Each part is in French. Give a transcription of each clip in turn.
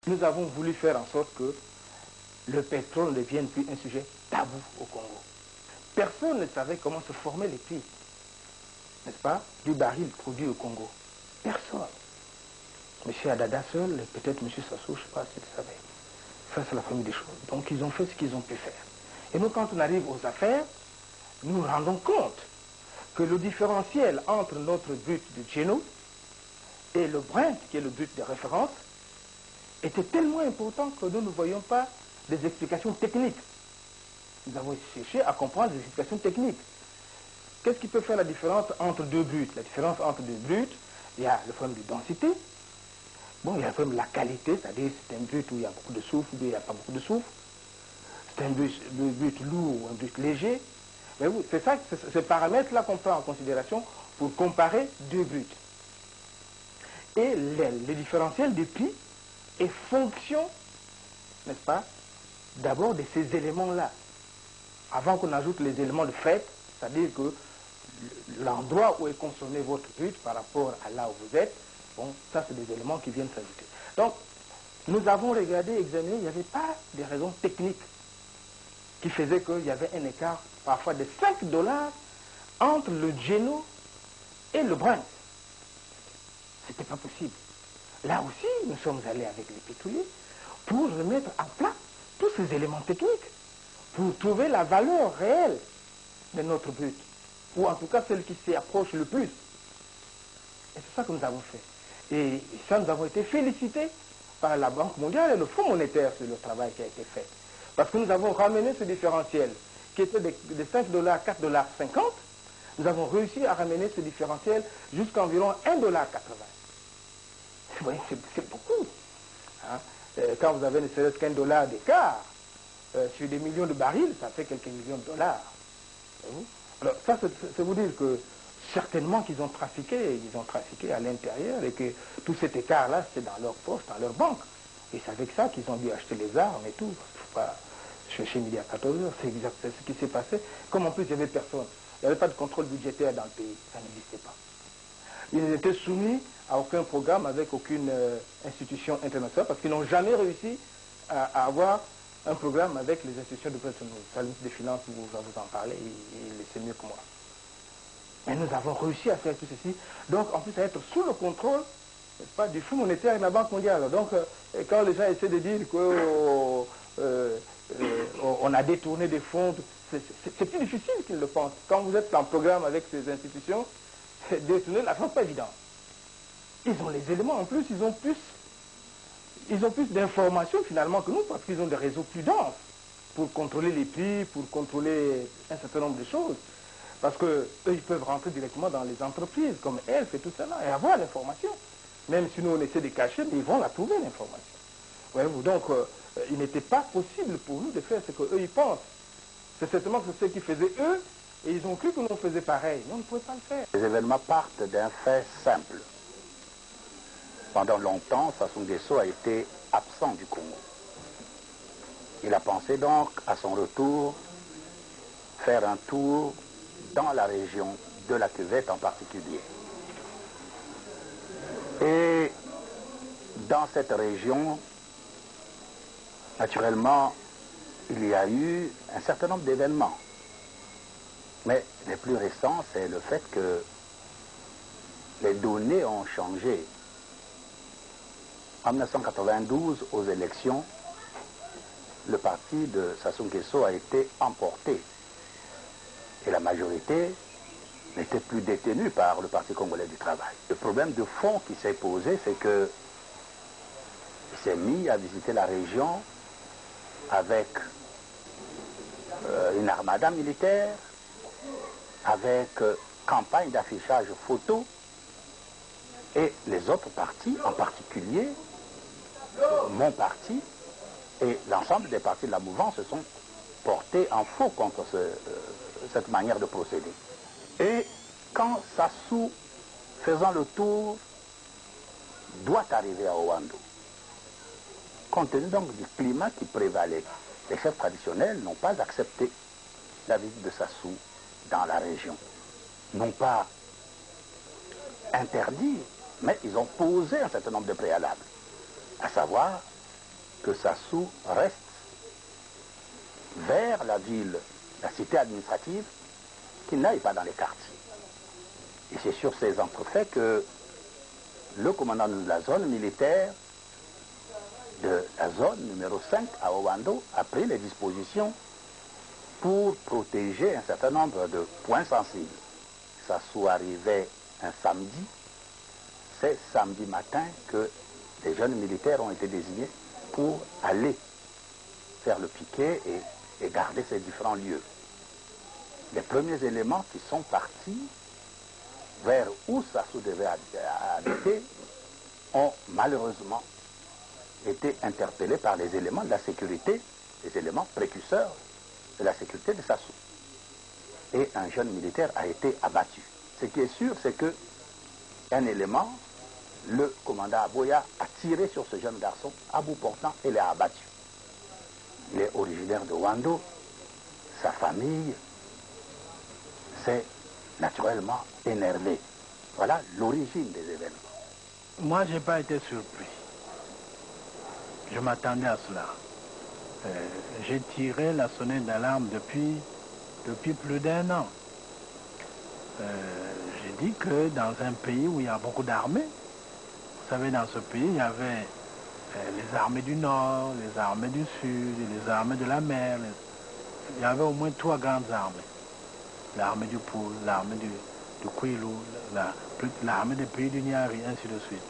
Nous avons voulu faire en sorte que le pétrole ne devienne plus un sujet tabou au Congo. Personne ne savait comment se formaient les prix, n'est-ce pas, du baril produit au Congo. Personne. M. Adada seul, et peut-être M. Sassou, je ne sais pas s'il savait. Ça, c'est la famille des choses. Donc, ils ont fait ce qu'ils ont pu faire. Et nous, quand on arrive aux affaires, nous nous rendons compte que le différentiel entre notre but de Geno et le Brent, qui est le but de référence, était tellement important que nous ne voyions pas des explications techniques. Nous avons cherché à comprendre des explications techniques. Qu'est-ce qui peut faire la différence entre deux buts? La différence entre deux buts, il y a le problème de densité. Bon, il y a le problème de la qualité, c'est-à-dire c'est un but où il y a beaucoup de soufre, où il n'y a pas beaucoup de soufre. C'est un but lourd ou un but léger. Mais oui, c'est ça, ces paramètres-là qu'on prend en considération pour comparer deux buts. Et le différentiel des prix est fonction, n'est-ce pas, d'abord de ces éléments-là. Avant qu'on ajoute les éléments de fait, c'est-à-dire que l'endroit où est consommé votre but par rapport à là où vous êtes, bon, ça c'est des éléments qui viennent s'ajouter. Donc, nous avons regardé, examiné, il n'y avait pas de raisons techniques qui faisaient qu'il y avait un écart parfois de 5 dollars entre le Geno et le Brent. C'était pas possible. Là aussi, nous sommes allés avec les pétroliers pour remettre à plat tous ces éléments techniques, pour trouver la valeur réelle de notre but, ou en tout cas celle qui s'y approche le plus. Et c'est ça que nous avons fait. Et ça, nous avons été félicités par la Banque mondiale et le Fonds monétaire sur le travail qui a été fait. Parce que nous avons ramené ce différentiel qui était de 5 dollars à 4,50 dollars. Nous avons réussi à ramener ce différentiel jusqu'à environ 1,80 $. Vous voyez, c'est beaucoup. Hein? Quand vous avez ne serait-ce qu'un dollar d'écart, sur des millions de barils, ça fait quelques millions de dollars. Alors ça, c'est vous dire que certainement qu'ils ont trafiqué, à l'intérieur et que tout cet écart-là, c'est dans leur poche, dans leur banque. Et c'est avec ça qu'ils ont dû acheter les armes et tout. Il ne faut pas chercher midi à 14 heures, c'est exactement ce qui s'est passé. Comme en plus, il n'y avait personne. Il n'y avait pas de contrôle budgétaire dans le pays, ça n'existait pas. Ils n'étaient soumis à aucun programme avec aucune institution internationale parce qu'ils n'ont jamais réussi à avoir un programme avec les institutions de Bretton Woods. Le service des finances va vous en parler, il le sait mieux que moi. Mais nous avons réussi à faire tout ceci, donc en plus à être sous le contrôle, pas, du Fonds monétaire et de la Banque mondiale. Donc quand les gens essaient de dire qu'on a détourné des fonds, c'est plus difficile qu'ils le pensent. Quand vous êtes en programme avec ces institutions, détourner l'argent, c'est pas évident. Ils ont les éléments, en plus, ils ont plus d'informations finalement que nous, parce qu'ils ont des réseaux plus denses pour contrôler les prix, pour contrôler un certain nombre de choses. Parce qu'eux, ils peuvent rentrer directement dans les entreprises, comme Elf et tout cela, et avoir l'information. Même si nous, on essaie de cacher, mais ils vont la trouver, l'information. Voyez-vous, donc, il n'était pas possible pour nous de faire ce qu'eux, ils pensent. C'est certainement que c'est ce qu'ils faisaient eux, et ils ont cru que nous faisions pareil. Mais on ne pouvait pas le faire. Les événements partent d'un fait simple. Pendant longtemps, Sassou Nguesso a été absent du Congo. Il a pensé donc, à son retour, faire un tour dans la région de la Cuvette en particulier. Et dans cette région, naturellement, il y a eu un certain nombre d'événements. Mais les plus récents, c'est le fait que les données ont changé. En 1992, aux élections, le parti de Sassou Nguesso a été emporté. Et la majorité n'était plus détenue par le Parti congolais du travail. Le problème de fond qui s'est posé, c'est qu'il s'est mis à visiter la région avec une armada militaire, avec campagne d'affichage photo, et les autres partis, en particulier mon parti et l'ensemble des partis de la mouvance se sont portés en faux contre cette manière de procéder. Et quand Sassou, faisant le tour, doit arriver à Owando, compte tenu donc du climat qui prévalait, les chefs traditionnels n'ont pas accepté la visite de Sassou dans la région. Non pas interdit, mais ils ont posé un certain nombre de préalables, à savoir que Sassou reste vers la ville, la cité administrative, qu'il n'aille pas dans les quartiers. Et c'est sur ces entrefaits que le commandant de la zone militaire de la zone numéro 5 à Owando a pris les dispositions pour protéger un certain nombre de points sensibles. Sassou arrivait un samedi. C'est samedi matin que les jeunes militaires ont été désignés pour aller faire le piquet et garder ces différents lieux. Les premiers éléments qui sont partis vers où Sassou devait habiter ont malheureusement été interpellés par les éléments de la sécurité, les éléments précurseurs de la sécurité de Sassou. Et un jeune militaire a été abattu. Ce qui est sûr, c'est que un élément, le commandant Aboya, a tiré sur ce jeune garçon à bout portant et l'a abattu. Il est originaire de Wando. Sa famille s'est naturellement énervée. Voilà l'origine des événements. Moi, je n'ai pas été surpris. Je m'attendais à cela. J'ai tiré la sonnette d'alarme depuis plus d'1 an. J'ai dit que dans un pays où il y a beaucoup d'armées, vous savez, dans ce pays, il y avait les armées du Nord, les armées du Sud, les armées de la mer. Il y avait au moins 3 grandes armées. L'armée du Poul, l'armée du Kwilu, l'armée des pays du Niari, ainsi de suite.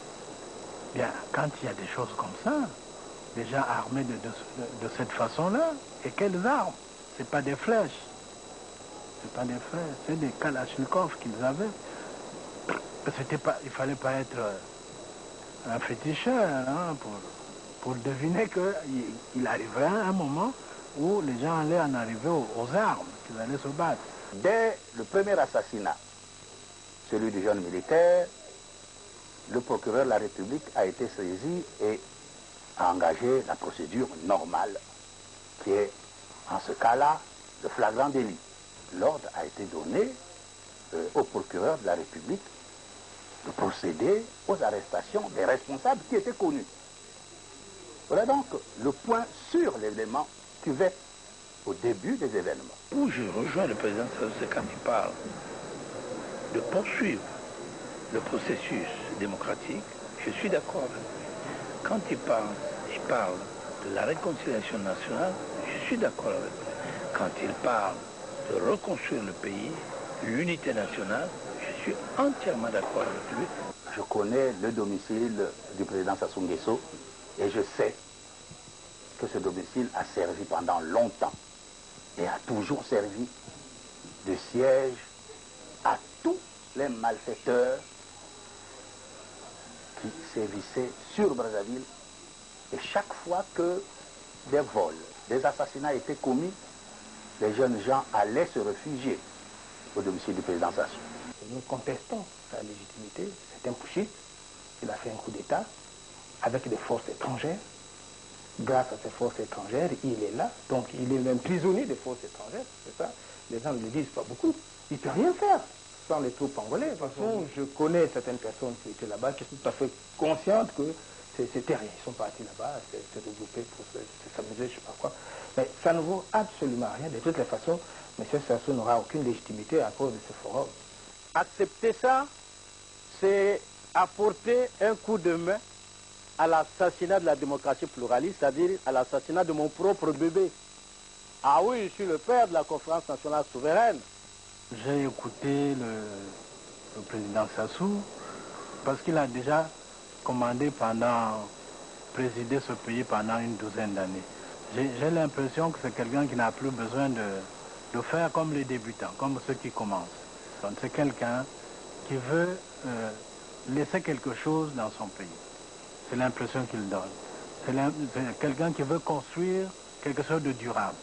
Bien, quand il y a des choses comme ça, des gens armés de cette façon-là, et quelles armes? Ce n'est pas des flèches. C'est pas des flèches, c'est des kalachnikovs qu'ils avaient. Il ne fallait pas être un féticheur hein, pour deviner qu'il arriverait un moment où les gens allaient en arriver aux armes, qu'ils allaient se battre. Dès le premier assassinat, celui du jeune militaire, le procureur de la République a été saisi et a engagé la procédure normale, qui est, en ce cas-là, le flagrant délit. L'ordre a été donné au procureur de la République de procéder aux arrestations des responsables qui étaient connus. Voilà donc le point sur l'élément cuvette au début des événements. Où je rejoins le président Sassou, c'est quand il parle de poursuivre le processus démocratique, je suis d'accord avec lui. Quand il parle de la réconciliation nationale, je suis d'accord avec lui. Quand il parle de reconstruire le pays, l'unité nationale, je suis entièrement d'accord avec lui. Je connais le domicile du président Sassou Nguesso et je sais que ce domicile a servi pendant longtemps et a toujours servi de siège à tous les malfaiteurs qui sévissaient sur Brazzaville. Et chaque fois que des vols, des assassinats étaient commis, les jeunes gens allaient se réfugier au domicile du président Sassou. Nous contestons sa légitimité. C'est un putschiste. Il a fait un coup d'État avec des forces étrangères. Grâce à ces forces étrangères, il est là. Donc il est même prisonnier des forces étrangères. C'est ça. Les gens ne le disent pas beaucoup. Il ne peut rien faire sans les troupes angolaises. De toute façon, je connais certaines personnes qui étaient là-bas qui sont tout à fait conscientes que c'était rien. Ils sont partis là-bas, se regrouper pour s'amuser, je ne sais pas quoi. Mais ça ne vaut absolument rien. De toutes les façons, M. Sassou n'aura aucune légitimité à cause de ce forum. Accepter ça, c'est apporter un coup de main à l'assassinat de la démocratie pluraliste, c'est-à-dire à l'assassinat de mon propre bébé. Ah oui, je suis le père de la conférence nationale souveraine. J'ai écouté le président Sassou parce qu'il a déjà présidé ce pays pendant une douzaine d'années. J'ai l'impression que c'est quelqu'un qui n'a plus besoin de faire comme les débutants, comme ceux qui commencent. C'est quelqu'un qui veut laisser quelque chose dans son pays. C'est l'impression qu'il donne. C'est quelqu'un qui veut construire quelque chose de durable.